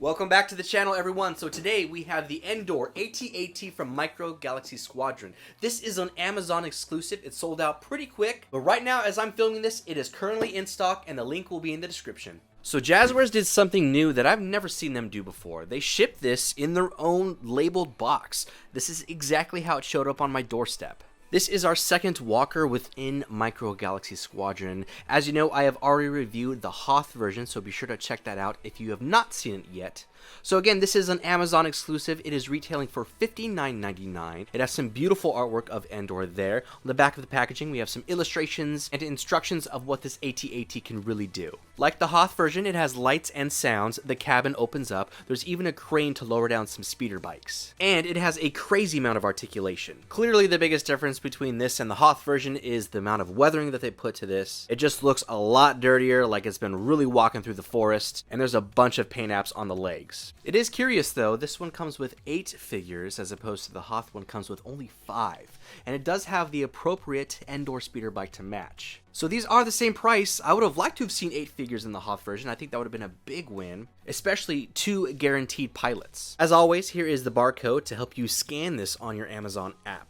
Welcome back to the channel, everyone. So today we have the Endor LAAT from Micro Galaxy Squadron. This is an Amazon exclusive. It sold out pretty quick, but right now as I'm filming this, it is currently in stock and the link will be in the description. So Jazwares did something new that I've never seen them do before. They shipped this in their own labeled box. This is exactly how it showed up on my doorstep. This is our second walker within Micro Galaxy Squadron. As you know, I have already reviewed the Hoth version, so be sure to check that out if you have not seen it yet. So again, this is an Amazon exclusive. It is retailing for $59.99. It has some beautiful artwork of Endor there. On the back of the packaging, we have some illustrations and instructions of what this LAAT can really do. Like the Hoth version, it has lights and sounds. The cabin opens up. There's even a crane to lower down some speeder bikes. And it has a crazy amount of articulation. Clearly, the biggest difference between this and the Hoth version is the amount of weathering that they put to this. It just looks a lot dirtier, like it's been really walking through the forest, and there's a bunch of paint apps on the legs. It is curious though, this one comes with 8 figures as opposed to the Hoth one comes with only 5. And it does have the appropriate Endor speeder bike to match. So these are the same price. I would have liked to have seen 8 figures in the Hoth version. I think that would have been a big win, especially 2 guaranteed pilots. As always, here is the barcode to help you scan this on your Amazon app.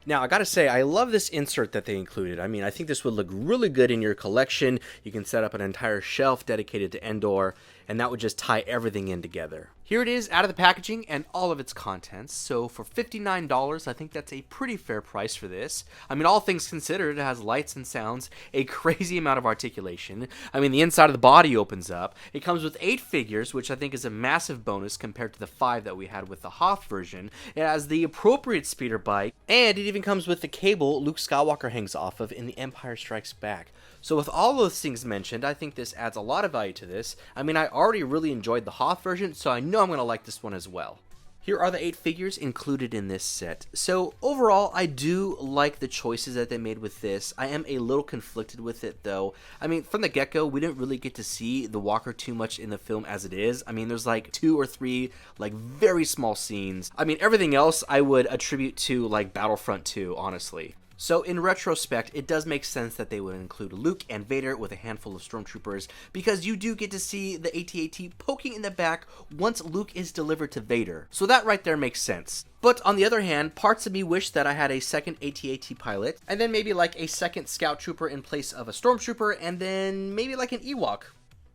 Now, I gotta say, I love this insert that they included. I mean, I think this would look really good in your collection. You can set up an entire shelf dedicated to Endor, and that would just tie everything in together. Here it is out of the packaging and all of its contents. So for $59, I think that's a pretty fair price for this. I mean, all things considered, it has lights and sounds, a crazy amount of articulation. I mean, the inside of the body opens up. It comes with 8 figures, which I think is a massive bonus compared to the 5 that we had with the Hoth version. It has the appropriate speeder bike, and it even comes with the cable Luke Skywalker hangs off of in The Empire Strikes Back. So with all those things mentioned, I think this adds a lot of value to this. I mean, I already really enjoyed the Hoth version, so I know I'm going to like this one as well. Here are the 8 figures included in this set. So overall, I do like the choices that they made with this. I am a little conflicted with it though. I mean, from the get-go, we didn't really get to see the walker too much in the film as it is. I mean, there's like 2 or 3 like very small scenes. I mean, everything else I would attribute to like Battlefront 2, honestly. So in retrospect, it does make sense that they would include Luke and Vader with a handful of stormtroopers, because you do get to see the LAAT poking in the back once Luke is delivered to Vader. So that right there makes sense. But on the other hand, parts of me wish that I had a second LAAT pilot, and then maybe like a second scout trooper in place of a stormtrooper, and then maybe like an Ewok.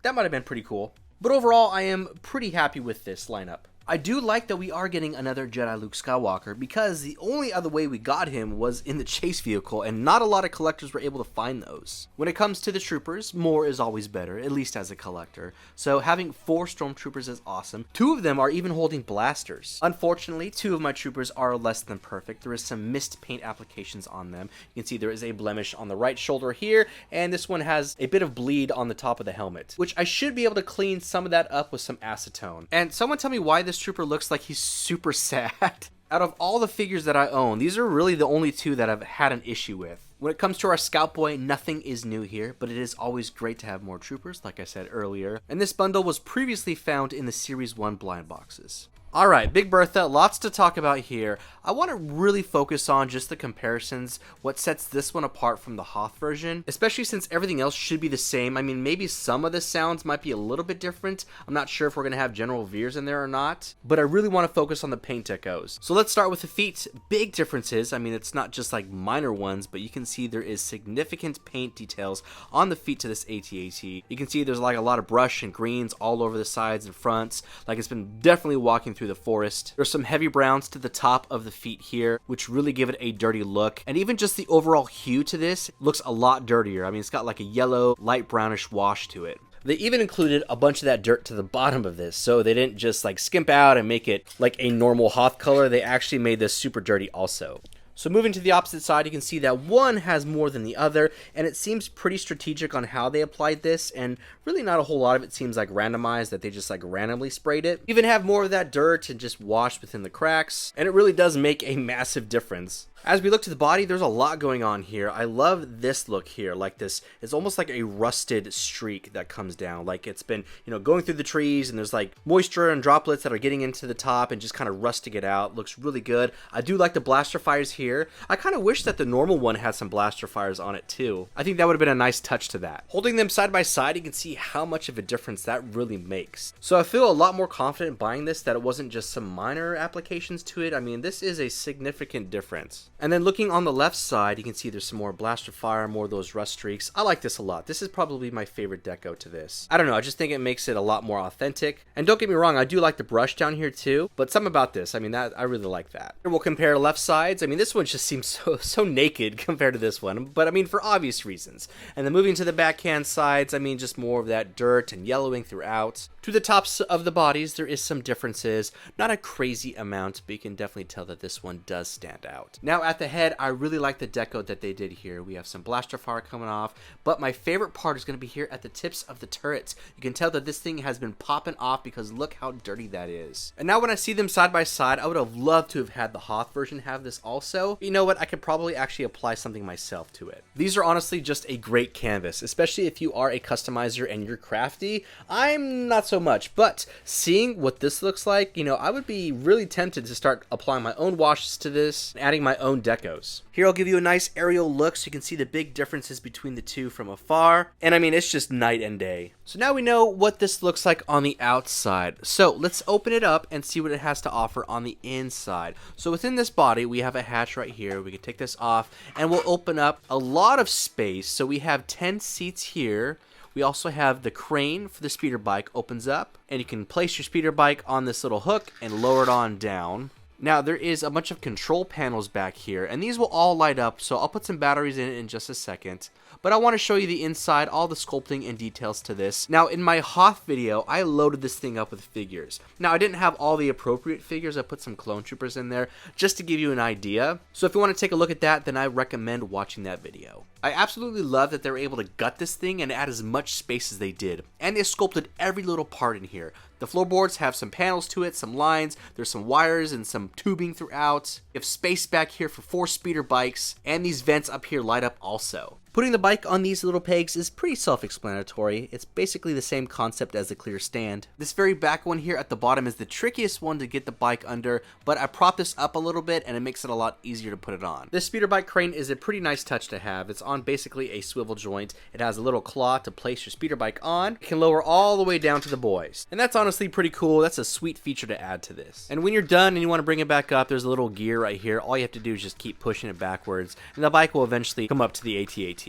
That might have been pretty cool. But overall, I am pretty happy with this lineup. I do like that we are getting another Jedi Luke Skywalker, because the only other way we got him was in the chase vehicle, and not a lot of collectors were able to find those. When it comes to the troopers, more is always better, at least as a collector. So having 4 stormtroopers is awesome. 2 of them are even holding blasters. Unfortunately, 2 of my troopers are less than perfect. There is some missed paint applications on them. You can see there is a blemish on the right shoulder here, and this one has a bit of bleed on the top of the helmet, which I should be able to clean some of that up with some acetone. And someone tell me why this trooper looks like he's super sad. Out of all the figures that I own, these are really the only 2 that I've had an issue with. When it comes to our Scout Boy, nothing is new here, but it is always great to have more troopers, like I said earlier. And this bundle was previously found in the Series 1 blind boxes. Alright, Big Bertha, lots to talk about here. I want to really focus on just the comparisons, what sets this one apart from the Hoth version, especially since everything else should be the same. I mean, maybe some of the sounds might be a little bit different. I'm not sure if we're going to have General Veers in there or not, but I really want to focus on the paint decos. So let's start with the feet. Big differences. I mean, it's not just like minor ones, but you can see there is significant paint details on the feet to this LAAT. You can see there's like a lot of brush and greens all over the sides and fronts, like it's been definitely walking through the forest. There's some heavy browns to the top of the feet here, which really give it a dirty look. And even just the overall hue to this looks a lot dirtier. I mean, it's got like a yellow, light brownish wash to it. They even included a bunch of that dirt to the bottom of this, so they didn't just like skimp out and make it like a normal Hoth color. They actually made this super dirty also. So moving to the opposite side, you can see that one has more than the other, and it seems pretty strategic on how they applied this, and really not a whole lot of it seems like randomized, that they just like randomly sprayed it. You even have more of that dirt and just washed within the cracks, and it really does make a massive difference. As we look to the body, there's a lot going on here. I love this look here, like this. It's almost like a rusted streak that comes down. Like it's been, going through the trees and there's like moisture and droplets that are getting into the top and just kind of rusting it out. Looks really good. I do like the blaster fires here. I kind of wish that the normal one had some blaster fires on it too. I think that would have been a nice touch to that. Holding them side by side, you can see how much of a difference that really makes. So I feel a lot more confident buying this, that it wasn't just some minor applications to it. I mean, this is a significant difference. And then looking on the left side, you can see there's some more blaster fire, more of those rust streaks. I like this a lot. This is probably my favorite deco to this. I don't know, I just think it makes it a lot more authentic. And don't get me wrong, I do like the brush down here too, but something about this, I mean, that I really like that. We'll compare left sides. I mean, this one just seems so naked compared to this one, but I mean, for obvious reasons. And then moving to the backhand sides, I mean, just more of that dirt and yellowing throughout. To the tops of the bodies, there is some differences. Not a crazy amount, but you can definitely tell that this one does stand out. Now at the head, I really like the deco that they did here. We have some blaster fire coming off, but my favorite part is going to be here at the tips of the turrets. You can tell that this thing has been popping off because look how dirty that is. And now when I see them side by side, I would have loved to have had the Hoth version have this also. You know what? I could probably actually apply something myself to it. These are honestly just a great canvas, especially if you are a customizer and you're crafty. I'm not so much, but seeing what this looks like, I would be really tempted to start applying my own washes to this and adding my own decos. Here I'll give you a nice aerial look so you can see the big differences between the two from afar. And I mean, it's just night and day. So now we know what this looks like on the outside. So let's open it up and see what it has to offer on the inside. So within this body, we have a hatch right here. We can take this off and we'll open up a lot of space. So we have 10 seats here. We also have the crane for the speeder bike opens up, and you can place your speeder bike on this little hook and lower it on down. Now there is a bunch of control panels back here, and these will all light up, so I'll put some batteries in it in just a second. But I want to show you the inside, all the sculpting and details to this. Now in my Hoth video, I loaded this thing up with figures. Now I didn't have all the appropriate figures, I put some clone troopers in there just to give you an idea. So if you want to take a look at that, then I recommend watching that video. I absolutely love that they were able to gut this thing and add as much space as they did. And they sculpted every little part in here. The floorboards have some panels to it, some lines, there's some wires and some tubing throughout. You have space back here for 4 speeder bikes, and these vents up here light up also. Putting the bike on these little pegs is pretty self-explanatory. It's basically the same concept as the clear stand. This very back one here at the bottom is the trickiest one to get the bike under, but I propped this up a little bit and it makes it a lot easier to put it on. This speeder bike crane is a pretty nice touch to have. It's on basically a swivel joint. It has a little claw to place your speeder bike on. It can lower all the way down to the boys. And that's honestly pretty cool. That's a sweet feature to add to this. And when you're done and you want to bring it back up, there's a little gear right here. All you have to do is just keep pushing it backwards and the bike will eventually come up to the AT-AT.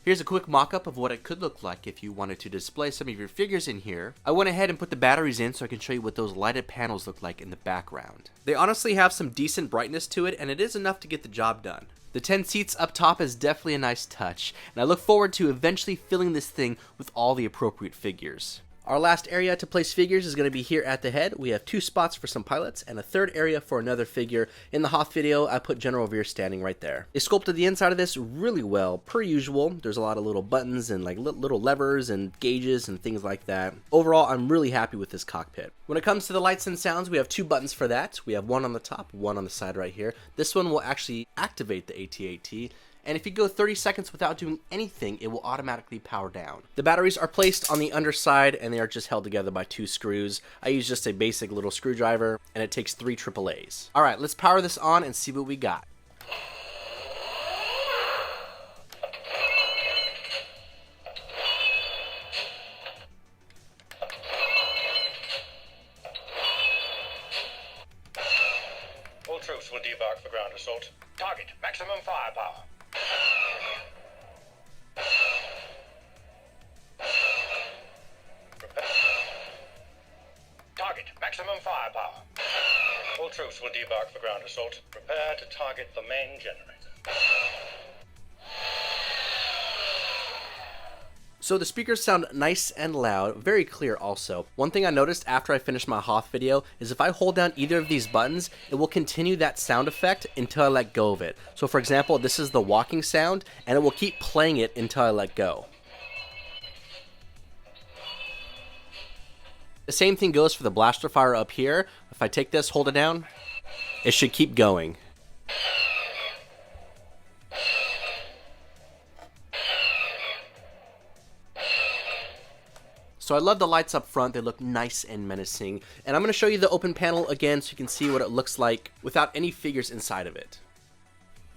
Here's a quick mock-up of what it could look like if you wanted to display some of your figures in here. I went ahead and put the batteries in so I can show you what those lighted panels look like in the background. They honestly have some decent brightness to it, and it is enough to get the job done. The 10 seats up top is definitely a nice touch, and I look forward to eventually filling this thing with all the appropriate figures. Our last area to place figures is going to be here at the head. We have 2 spots for some pilots and a 3rd area for another figure. In the Hoth video, I put General Veer standing right there. They sculpted the inside of this really well. Per usual, there's a lot of little buttons and like little levers and gauges and things like that. Overall, I'm really happy with this cockpit. When it comes to the lights and sounds, we have 2 buttons for that. We have one on the top, one on the side right here. This one will actually activate the AT-AT. And if you go 30 seconds without doing anything, it will automatically power down. The batteries are placed on the underside and they are just held together by 2 screws. I use just a basic little screwdriver and it takes 3 AAAs. Alright, let's power this on and see what we got. All troops will debark for ground assault. Target, maximum firepower. Target, maximum firepower. All troops will debark for ground assault. Prepare to target the main generator. So the speakers sound nice and loud, very clear also. One thing I noticed after I finished my Hoth video is if I hold down either of these buttons, it will continue that sound effect until I let go of it. So for example, this is the walking sound, and it will keep playing it until I let go. The same thing goes for the blaster fire up here. If I take this, hold it down, it should keep going. So I love the lights up front. They look nice and menacing. And I'm going to show you the open panel again so you can see what it looks like without any figures inside of it.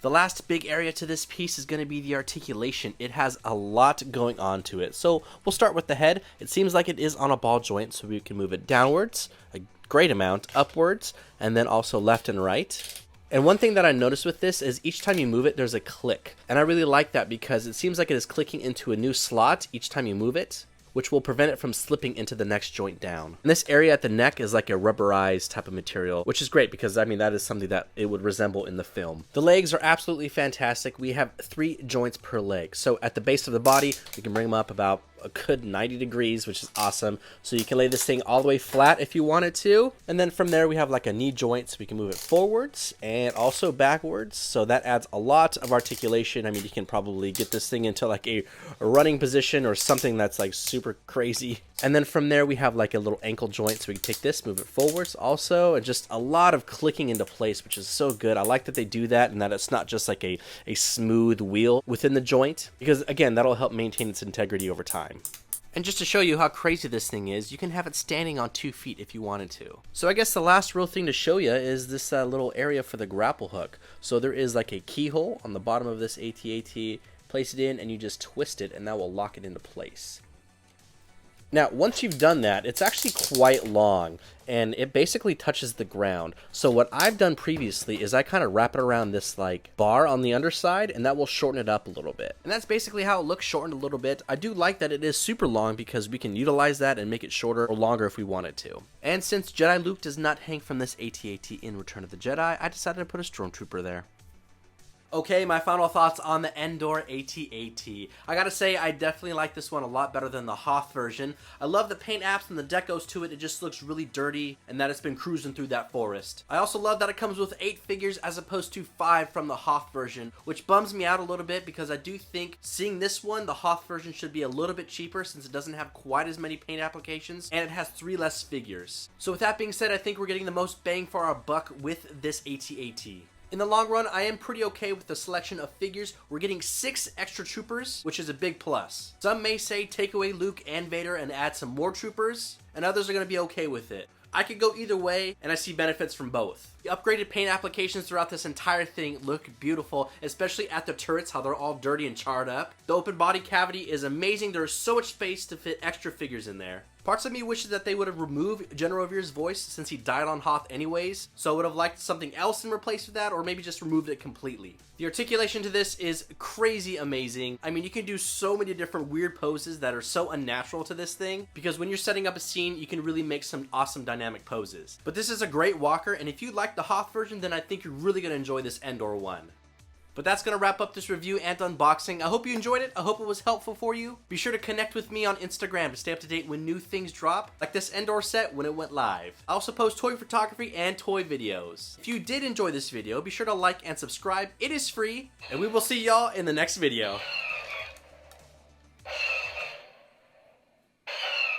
The last big area to this piece is going to be the articulation. It has a lot going on to it. So we'll start with the head. It seems like it is on a ball joint, so we can move it downwards, a great amount, upwards, and then also left and right. And one thing that I noticed with this is each time you move it, there's a click. And I really like that because it seems like it is clicking into a new slot each time you move it, which will prevent it from slipping into the next joint down. And this area at the neck is like a rubberized type of material, which is great because, I mean, that is something that it would resemble in the film. The legs are absolutely fantastic. We have 3 joints per leg. So at the base of the body, we can bring them up about a good 90 degrees, which is awesome. So you can lay this thing all the way flat if you wanted to. And then from there, we have like a knee joint, so we can move it forwards and also backwards. So that adds a lot of articulation. I mean, you can probably get this thing into like a running position or something that's like super crazy. And then from there, we have like a little ankle joint, so we can take this, move it forwards also, and just a lot of clicking into place, which is so good. I like that they do that and that it's not just like a smooth wheel within the joint, because again, that'll help maintain its integrity over time. And just to show you how crazy this thing is, you can have it standing on 2 feet if you wanted to. So I guess the last real thing to show you is this little area for the grapple hook. So there is like a keyhole on the bottom of this AT-AT. Place it in and you just twist it and that will lock it into place. Now, once you've done that, it's actually quite long, and it basically touches the ground. So what I've done previously is I kind of wrap it around this like bar on the underside, and that will shorten it up a little bit. And that's basically how it looks, shortened a little bit. I do like that it is super long because we can utilize that and make it shorter or longer if we wanted to. And since Jedi Luke does not hang from this AT-AT in Return of the Jedi, I decided to put a Stormtrooper there. Okay, my final thoughts on the Endor AT-AT. I gotta say, I definitely like this one a lot better than the Hoth version. I love the paint apps and the decos to it. It just looks really dirty, and that it's been cruising through that forest. I also love that it comes with 8 figures as opposed to 5 from the Hoth version, which bums me out a little bit because I do think seeing this one, the Hoth version should be a little bit cheaper since it doesn't have quite as many paint applications, and it has 3 less figures. So with that being said, I think we're getting the most bang for our buck with this AT-AT. In the long run, I am pretty okay with the selection of figures. We're getting 6 extra troopers, which is a big plus. Some may say take away Luke and Vader and add some more troopers, and others are going to be okay with it. I could go either way, and I see benefits from both. The upgraded paint applications throughout this entire thing look beautiful, especially at the turrets, how they're all dirty and charred up. The open body cavity is amazing. There is so much space to fit extra figures in there. Parts of me wishes that they would have removed General Revere's voice since he died on Hoth anyways, so I would have liked something else in replace of that, or maybe just removed it completely. The articulation to this is crazy amazing. I mean, you can do so many different weird poses that are so unnatural to this thing, because when you're setting up a scene, you can really make some awesome dynamic poses. But this is a great walker, and if you like the Hoth version, then I think you're really going to enjoy this Endor one. But that's going to wrap up this review and unboxing. I hope you enjoyed it. I hope it was helpful for you. Be sure to connect with me on Instagram to stay up to date when new things drop, like this Endor set when it went live. I also post toy photography and toy videos. If you did enjoy this video, be sure to like and subscribe. It is free, and we will see y'all in the next video.